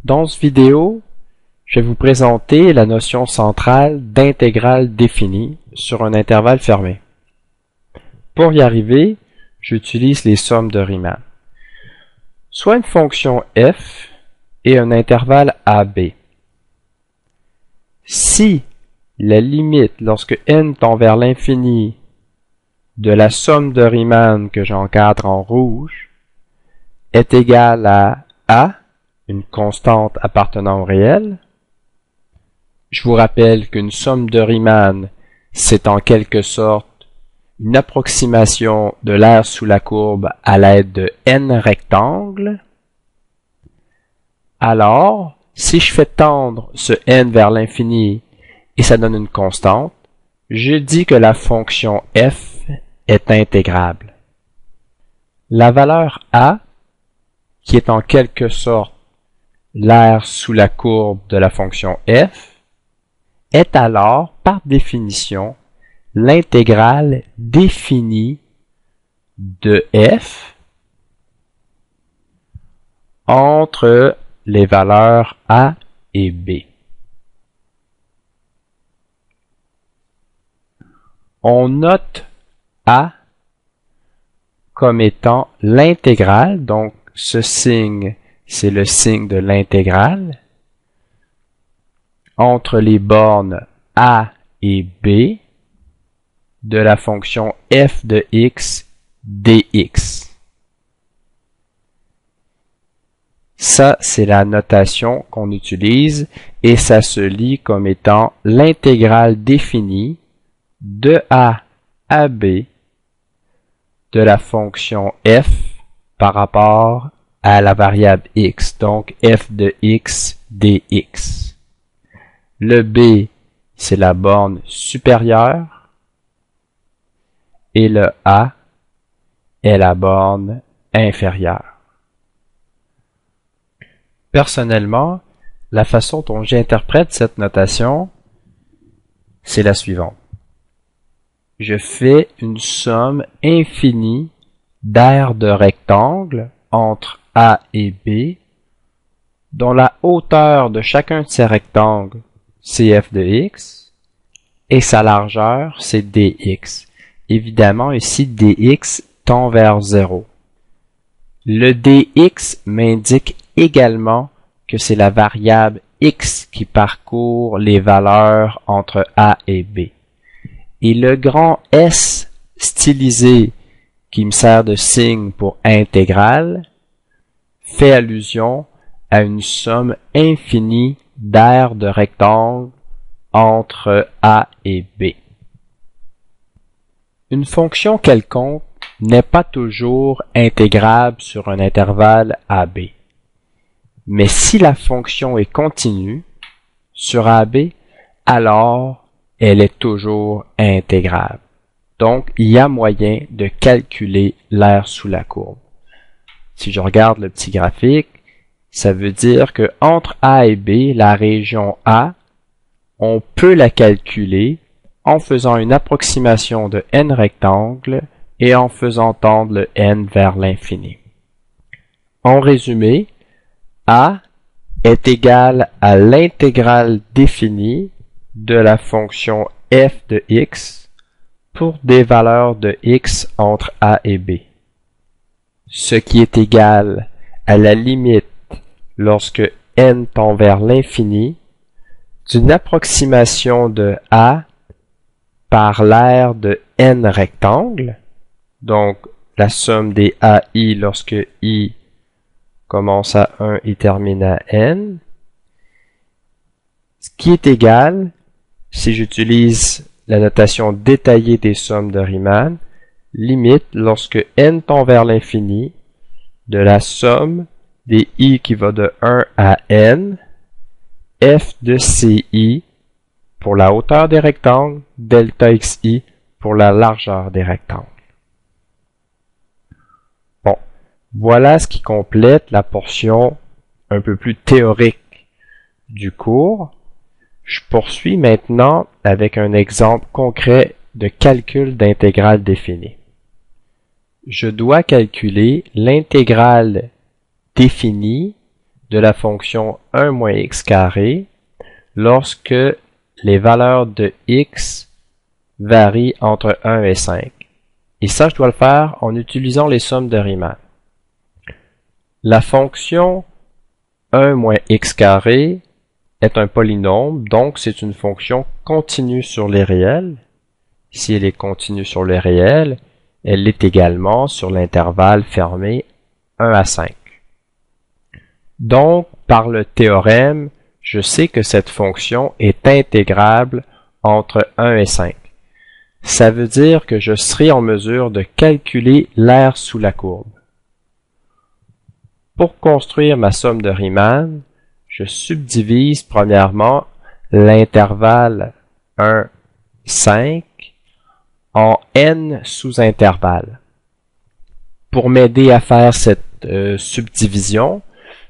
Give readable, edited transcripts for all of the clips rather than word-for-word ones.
Dans cette vidéo, je vais vous présenter la notion centrale d'intégrale définie sur un intervalle fermé. Pour y arriver, j'utilise les sommes de Riemann. Soit une fonction f et un intervalle AB. Si la limite lorsque n tend vers l'infini de la somme de Riemann que j'encadre en rouge est égale à A, une constante appartenant au réel. Je vous rappelle qu'une somme de Riemann, c'est en quelque sorte une approximation de l'aire sous la courbe à l'aide de n rectangles. Alors, si je fais tendre ce n vers l'infini et ça donne une constante, je dis que la fonction f est intégrable. La valeur a, qui est en quelque sorte l'aire sous la courbe de la fonction f, est alors, par définition, l'intégrale définie de f entre les valeurs a et b. On note a comme étant l'intégrale, donc ce signe, c'est le signe de l'intégrale, entre les bornes a et b de la fonction f de x dx. Ça, c'est la notation qu'on utilise et ça se lit comme étant l'intégrale définie de a à b de la fonction f par rapport à la variable x, donc f de x dx. Le b, c'est la borne supérieure et le a est la borne inférieure. Personnellement, la façon dont j'interprète cette notation, c'est la suivante. Je fais une somme infinie d'aires de rectangles entre A et B, dont la hauteur de chacun de ces rectangles, c'est f de x, et sa largeur, c'est dx. Évidemment, ici, dx tend vers 0. Le dx m'indique également que c'est la variable x qui parcourt les valeurs entre a et b. Et le grand S stylisé qui me sert de signe pour intégrale fait allusion à une somme infinie d'aires de rectangles entre A et B. Une fonction quelconque n'est pas toujours intégrable sur un intervalle AB. Mais si la fonction est continue sur AB, alors elle est toujours intégrable. Donc, il y a moyen de calculer l'aire sous la courbe. Si je regarde le petit graphique, ça veut dire que entre A et B, la région A, on peut la calculer en faisant une approximation de n rectangles et en faisant tendre le n vers l'infini. En résumé, A est égal à l'intégrale définie de la fonction f de x pour des valeurs de x entre a et b, ce qui est égal à la limite lorsque n tend vers l'infini d'une approximation de a par l'aire de n rectangles, donc la somme des ai lorsque i commence à 1 et termine à n, ce qui est égal, si j'utilise la notation détaillée des sommes de Riemann, limite lorsque n tend vers l'infini de la somme des i qui va de 1 à n, f de ci pour la hauteur des rectangles, delta xi pour la largeur des rectangles. Bon, voilà ce qui complète la portion un peu plus théorique du cours. Je poursuis maintenant avec un exemple concret de calcul d'intégrale définie. Je dois calculer l'intégrale définie de la fonction 1 moins x carré lorsque les valeurs de x varient entre 1 et 5. Et ça, je dois le faire en utilisant les sommes de Riemann. La fonction 1 moins x carré est un polynôme, donc c'est une fonction continue sur les réels. Si elle est continue sur les réels, elle l'est également sur l'intervalle fermé 1 à 5. Donc, par le théorème, je sais que cette fonction est intégrable entre 1 et 5. Ça veut dire que je serai en mesure de calculer l'aire sous la courbe. Pour construire ma somme de Riemann, je subdivise premièrement l'intervalle 1, 5 en n sous-intervalles. Pour m'aider à faire cette subdivision,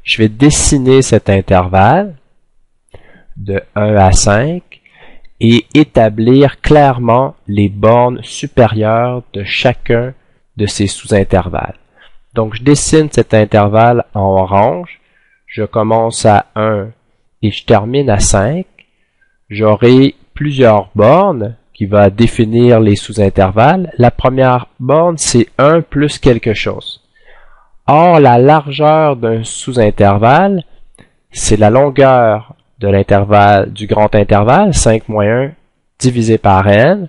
je vais dessiner cet intervalle de 1 à 5 et établir clairement les bornes supérieures de chacun de ces sous-intervalles. Donc, je dessine cet intervalle en orange. Je commence à 1 et je termine à 5. J'aurai plusieurs bornes qui vont définir les sous-intervalles. La première borne, c'est 1 plus quelque chose. Or, la largeur d'un sous-intervalle, c'est la longueur de l'intervalle du grand intervalle, 5 moins 1 divisé par n,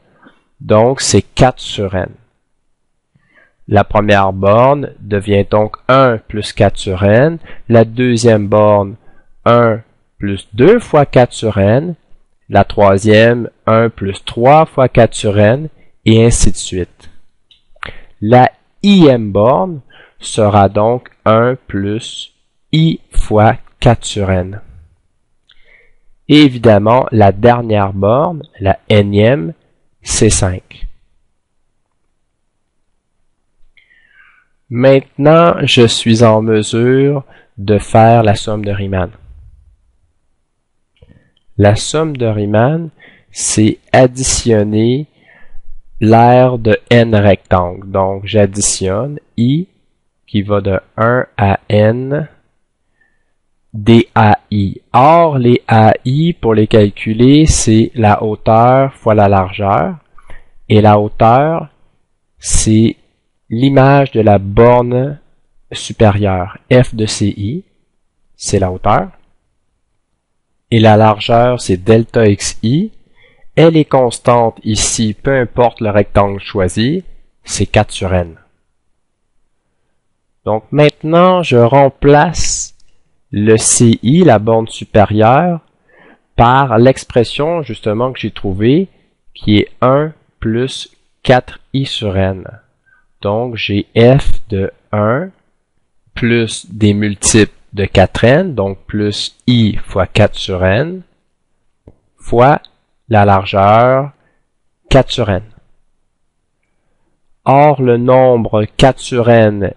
donc c'est 4 sur n. La première borne devient donc 1 plus 4 sur n, la deuxième borne 1 plus 2 fois 4 sur n, la troisième 1 plus 3 fois 4 sur n, et ainsi de suite. La ième borne sera donc 1 plus i fois 4 sur n. Et évidemment, la dernière borne, la nème, c'est 5. Maintenant, je suis en mesure de faire la somme de Riemann. La somme de Riemann, c'est additionner l'aire de n rectangles. Donc, j'additionne i qui va de 1 à n des AI. Or, les AI, pour les calculer, c'est la hauteur fois la largeur. Et la hauteur, c'est l'image de la borne supérieure. F de CI, c'est la hauteur. Et la largeur, c'est delta XI. Elle est constante ici, peu importe le rectangle choisi, c'est 4 sur n. Donc maintenant, je remplace le CI, la borne supérieure, par l'expression justement que j'ai trouvée, qui est 1 plus 4i sur n. Donc j'ai f de 1 plus des multiples de 4n, donc plus i fois 4 sur n, fois la largeur 4 sur n. Or, le nombre 4 sur n,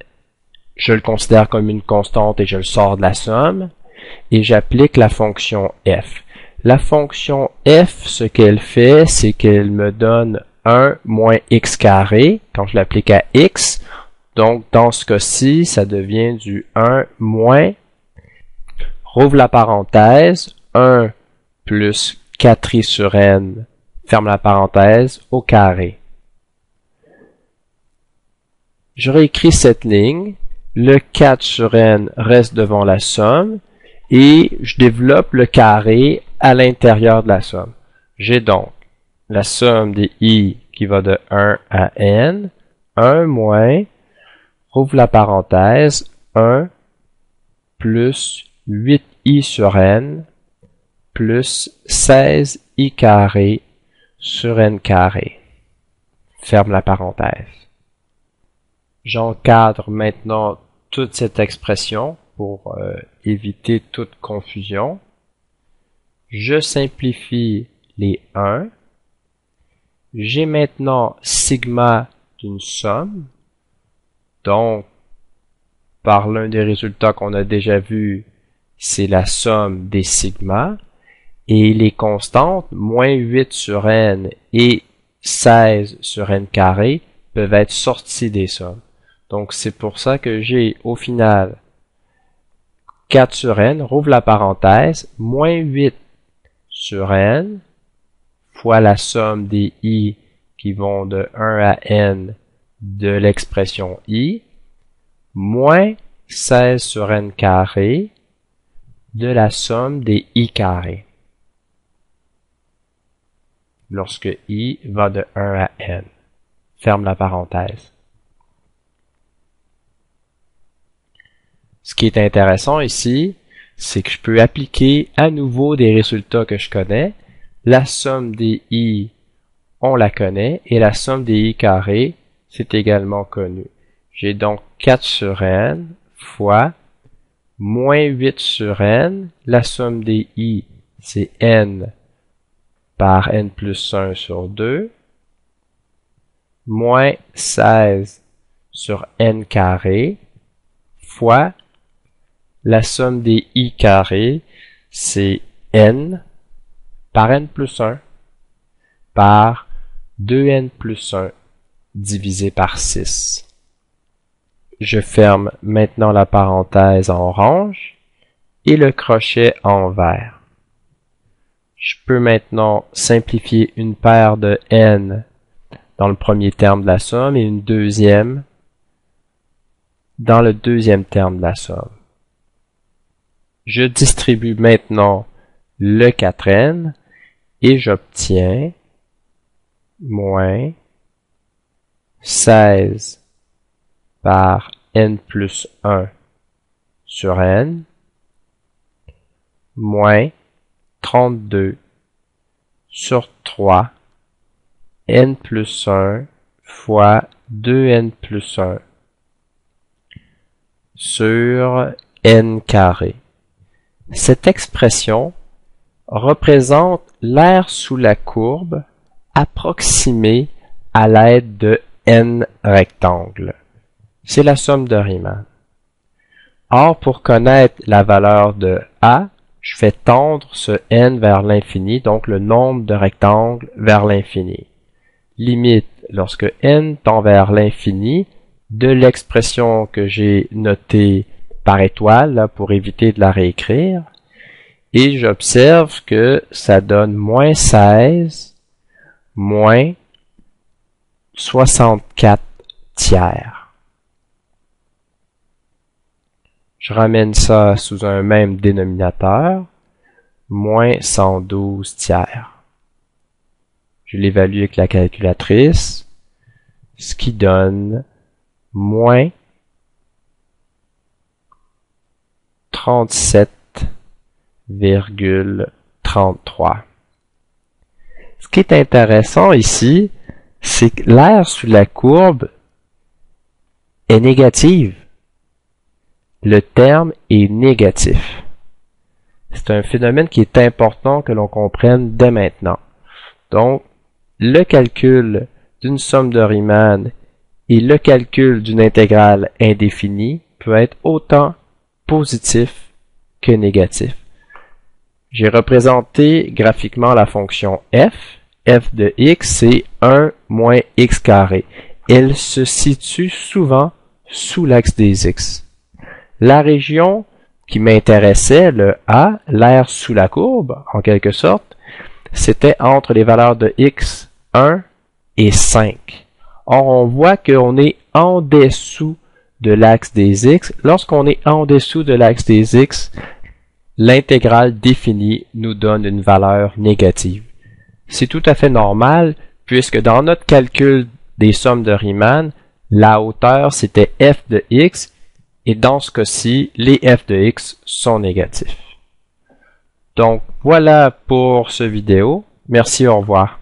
je le considère comme une constante et je le sors de la somme, et j'applique la fonction f. La fonction f, ce qu'elle fait, c'est qu'elle me donne 1 moins x carré, quand je l'applique à x. Donc, dans ce cas-ci, ça devient du 1 moins, rouvre la parenthèse, 1 plus 4i sur n, ferme la parenthèse, au carré. Je réécris cette ligne. Le 4 sur n reste devant la somme et je développe le carré à l'intérieur de la somme. J'ai donc la somme des i qui va de 1 à n, 1 moins, rouvre la parenthèse, 1 plus 8i sur n plus 16i carré sur n carré. Ferme la parenthèse. J'encadre maintenant toute cette expression pour éviter toute confusion. Je simplifie les 1. J'ai maintenant sigma d'une somme. Donc, par l'un des résultats qu'on a déjà vu, c'est la somme des sigma. Et les constantes, moins 8 sur n et 16 sur n carré, peuvent être sorties des sommes. Donc, c'est pour ça que j'ai, au final, 4 sur n, rouvre la parenthèse, moins 8 sur n, fois la somme des i qui vont de 1 à n de l'expression i, moins 16 sur n carré de la somme des i carrés, lorsque i va de 1 à n. Ferme la parenthèse. Ce qui est intéressant ici, c'est que je peux appliquer à nouveau des résultats que je connais. La somme des i, on la connaît, et la somme des i carrés, c'est également connu. J'ai donc 4 sur n fois moins 8 sur n. La somme des i, c'est n par n plus 1 sur 2, moins 16 sur n carré, fois la somme des i carrés, c'est n par n plus 1 par 2n plus 1 divisé par 6. Je ferme maintenant la parenthèse en orange et le crochet en vert. Je peux maintenant simplifier une paire de n dans le premier terme de la somme et une deuxième dans le deuxième terme de la somme. Je distribue maintenant le 4n et j'obtiens moins 16 par n plus 1 sur n, moins 32 sur 3 n plus 1 fois 2n plus 1 sur n carré. Cette expression représente l'aire sous la courbe approximée à l'aide de n rectangles. C'est la somme de Riemann. Or, pour connaître la valeur de A, je fais tendre ce n vers l'infini, donc le nombre de rectangles vers l'infini. Limite, lorsque n tend vers l'infini, de l'expression que j'ai notée par étoile là, pour éviter de la réécrire, et j'observe que ça donne moins 16 moins 64 tiers. Je ramène ça sous un même dénominateur, moins 112 tiers. Je l'évalue avec la calculatrice, ce qui donne moins 37,33. Ce qui est intéressant ici, c'est que l'aire sous la courbe est négative. Le terme est négatif. C'est un phénomène qui est important que l'on comprenne dès maintenant. Donc, le calcul d'une somme de Riemann et le calcul d'une intégrale indéfinie peut être autant positif que négatif. J'ai représenté graphiquement la fonction f. F de x, c'est 1 moins x carré. Elle se situe souvent sous l'axe des x. La région qui m'intéressait, le A, l'aire sous la courbe, en quelque sorte, c'était entre les valeurs de x, 1 et 5. Or, on voit qu'on est en dessous de l'axe des x. Lorsqu'on est en dessous de l'axe des x, l'intégrale définie nous donne une valeur négative. C'est tout à fait normal, puisque dans notre calcul des sommes de Riemann, la hauteur c'était f de x, et dans ce cas-ci, les f de x sont négatifs. Donc, voilà pour ce vidéo. Merci, au revoir.